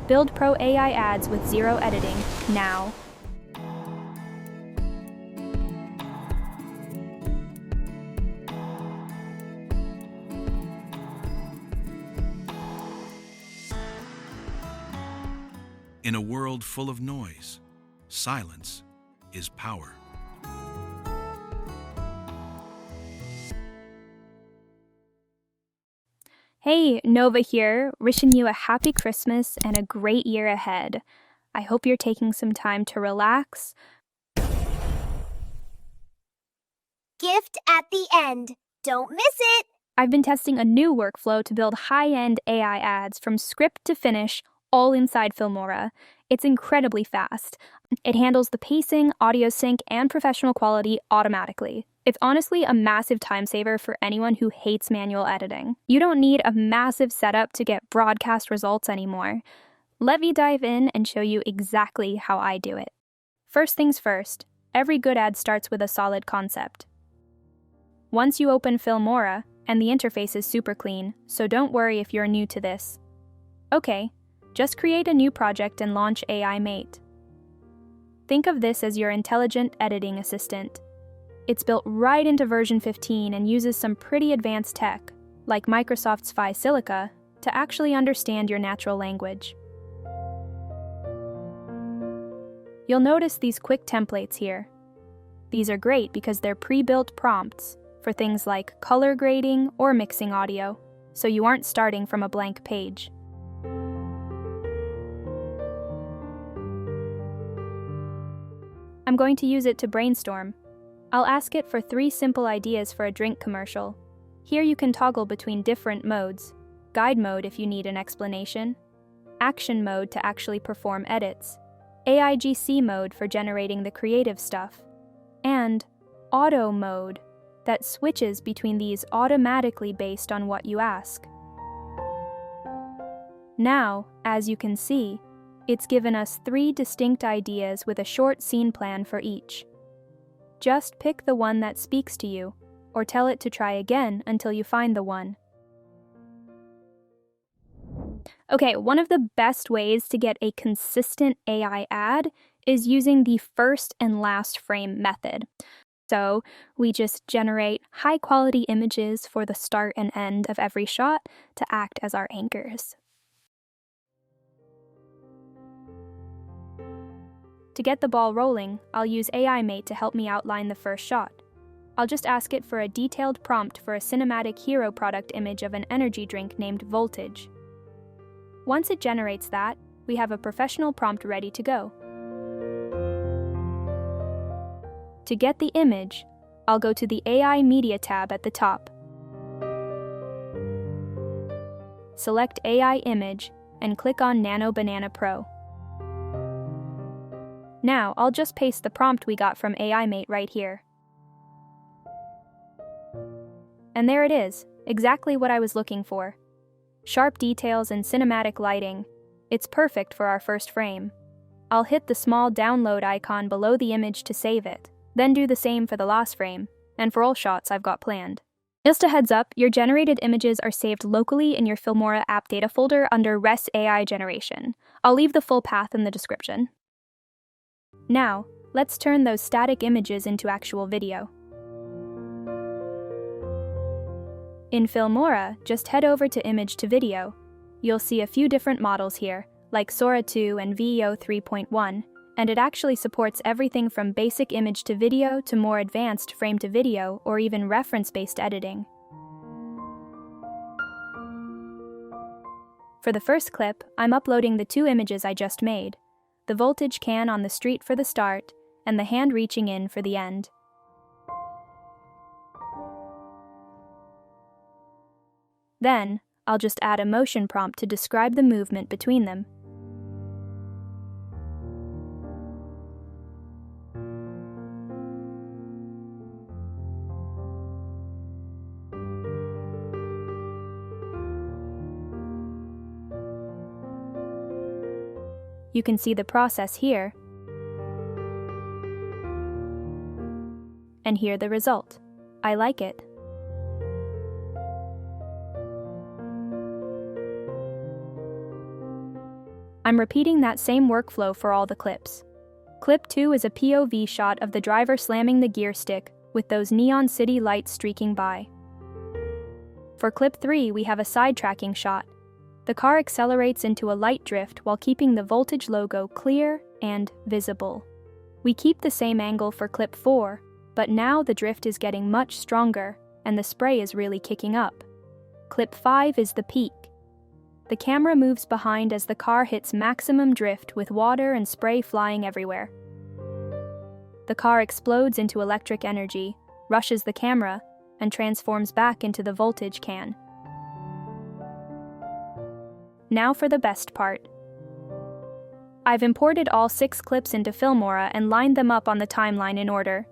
Build Pro AI ads with zero editing, now. In a world full of noise, silence is power. Hey, Nova here, wishing you a happy Christmas and a great year ahead. I hope you're taking some time to relax. Gift at the end. Don't miss it! I've been testing a new workflow to build high-end AI ads from script to finish, all inside Filmora. It's incredibly fast. It handles the pacing, audio sync, and professional quality automatically. It's honestly a massive time saver for anyone who hates manual editing. You don't need a massive setup to get broadcast results anymore. Let me dive in and show you exactly how I do it. First things first, every good ad starts with a solid concept. Once you open Filmora, and the interface is super clean, so don't worry if you're new to this. Okay, just create a new project and launch AI Mate. Think of this as your intelligent editing assistant. It's built right into version 15 and uses some pretty advanced tech, like Microsoft's Phi Silica, to actually understand your natural language. You'll notice these quick templates here. These are great because they're pre-built prompts for things like color grading or mixing audio, so you aren't starting from a blank page. I'm going to use it to brainstorm. I'll ask it for 3 simple ideas for a drink commercial. Here you can toggle between different modes: guide mode if you need an explanation, action mode to actually perform edits, AIGC mode for generating the creative stuff, and auto mode that switches between these automatically based on what you ask. Now, as you can see, it's given us 3 distinct ideas with a short scene plan for each. Just pick the one that speaks to you, or tell it to try again until you find the one. Okay, one of the best ways to get a consistent AI ad is using the first and last frame method. So we just generate high-quality images for the start and end of every shot to act as our anchors. To get the ball rolling, I'll use AI Mate to help me outline the first shot. I'll just ask it for a detailed prompt for a cinematic hero product image of an energy drink named Voltage. Once it generates that, we have a professional prompt ready to go. To get the image, I'll go to the AI Media tab at the top. Select AI Image and click on Nano Banana Pro. Now, I'll just paste the prompt we got from AI Mate right here. And there it is, exactly what I was looking for. Sharp details and cinematic lighting. It's perfect for our first frame. I'll hit the small download icon below the image to save it, then do the same for the last frame, and for all shots I've got planned. Just a heads up, your generated images are saved locally in your Filmora AppData folder under resAIGeneration. I'll leave the full path in the description. Now, let's turn those static images into actual video. In Filmora, just head over to Image to Video. You'll see a few different models here, like Sora 2 and VEO 3.1, and it actually supports everything from basic image to video to more advanced frame to video or even reference-based editing. For the first clip, I'm uploading the 2 images I just made. The voltage can on the street for the start, and the hand reaching in for the end. Then, I'll just add a motion prompt to describe the movement between them. You can see the process here, and hear the result. I like it. I'm repeating that same workflow for all the clips. Clip 2 is a POV shot of the driver slamming the gear stick with those neon city lights streaking by. For clip 3, we have a side tracking shot. The car accelerates into a light drift while keeping the voltage logo clear and visible. We keep the same angle for clip 4, but now the drift is getting much stronger and the spray is really kicking up. Clip 5 is the peak. The camera moves behind as the car hits maximum drift with water and spray flying everywhere. The car explodes into electric energy, rushes the camera, and transforms back into the voltage can. Now for the best part. I've imported all 6 clips into Filmora and lined them up on the timeline in order.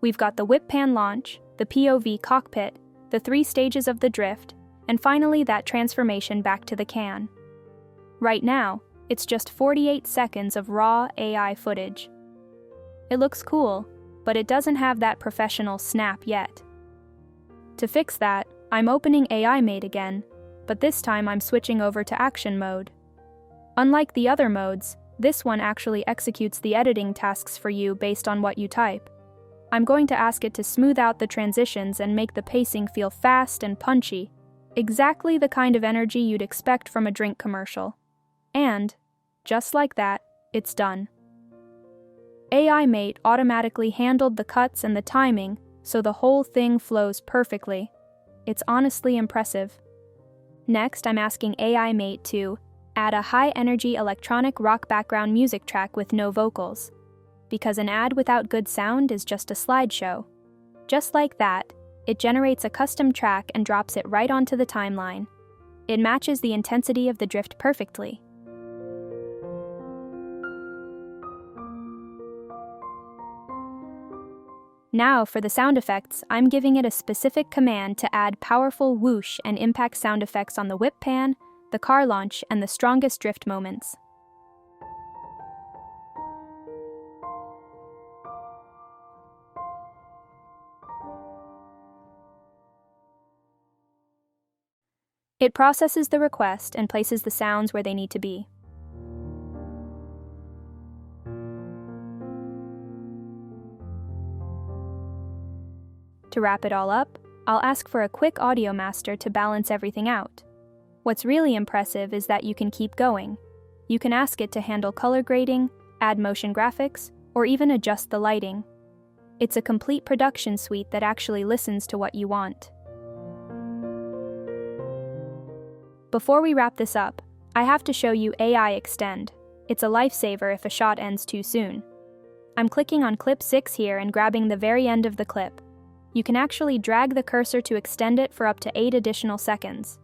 We've got the whip pan launch, the POV cockpit, the 3 stages of the drift, and finally that transformation back to the can. Right now, it's just 48 seconds of raw AI footage. It looks cool, but it doesn't have that professional snap yet. To fix that, I'm opening AI Mate again, but this time I'm switching over to action mode. Unlike the other modes, this one actually executes the editing tasks for you based on what you type. I'm going to ask it to smooth out the transitions and make the pacing feel fast and punchy, exactly the kind of energy you'd expect from a drink commercial. And, just like that, it's done. AI Mate automatically handled the cuts and the timing, so the whole thing flows perfectly. It's honestly impressive. Next, I'm asking AI Mate to add a high-energy electronic rock background music track with no vocals, because an ad without good sound is just a slideshow. Just like that, it generates a custom track and drops it right onto the timeline. It matches the intensity of the drift perfectly. Now, for the sound effects, I'm giving it a specific command to add powerful whoosh and impact sound effects on the whip pan, the car launch, and the strongest drift moments. It processes the request and places the sounds where they need to be. To wrap it all up, I'll ask for a quick audio master to balance everything out. What's really impressive is that you can keep going. You can ask it to handle color grading, add motion graphics, or even adjust the lighting. It's a complete production suite that actually listens to what you want. Before we wrap this up, I have to show you AI Extend. It's a lifesaver if a shot ends too soon. I'm clicking on clip 6 here and grabbing the very end of the clip. You can actually drag the cursor to extend it for up to 8 additional seconds.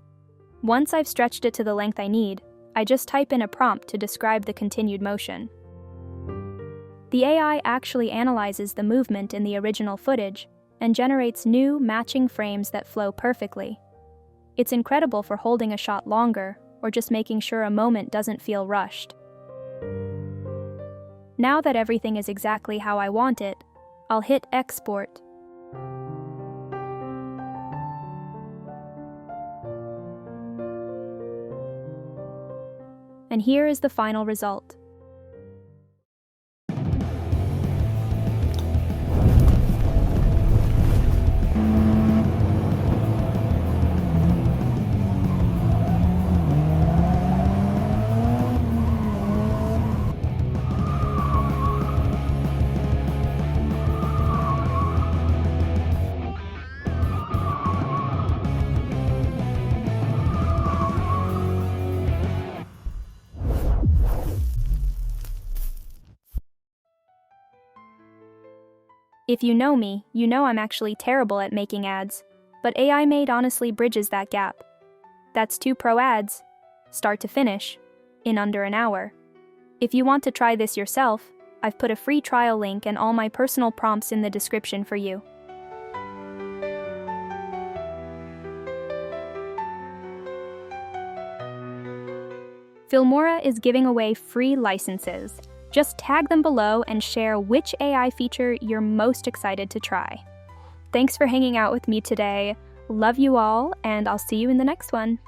Once I've stretched it to the length I need, I just type in a prompt to describe the continued motion. The AI actually analyzes the movement in the original footage and generates new, matching frames that flow perfectly. It's incredible for holding a shot longer or just making sure a moment doesn't feel rushed. Now that everything is exactly how I want it, I'll hit Export. And here is the final result. If you know me, you know I'm actually terrible at making ads, but AI Mate honestly bridges that gap. That's 2 pro ads, start to finish, in under an hour. If you want to try this yourself, I've put a free trial link and all my personal prompts in the description for you. Filmora is giving away free licenses. Just tag them below and share which AI feature you're most excited to try. Thanks for hanging out with me today. Love you all, and I'll see you in the next one.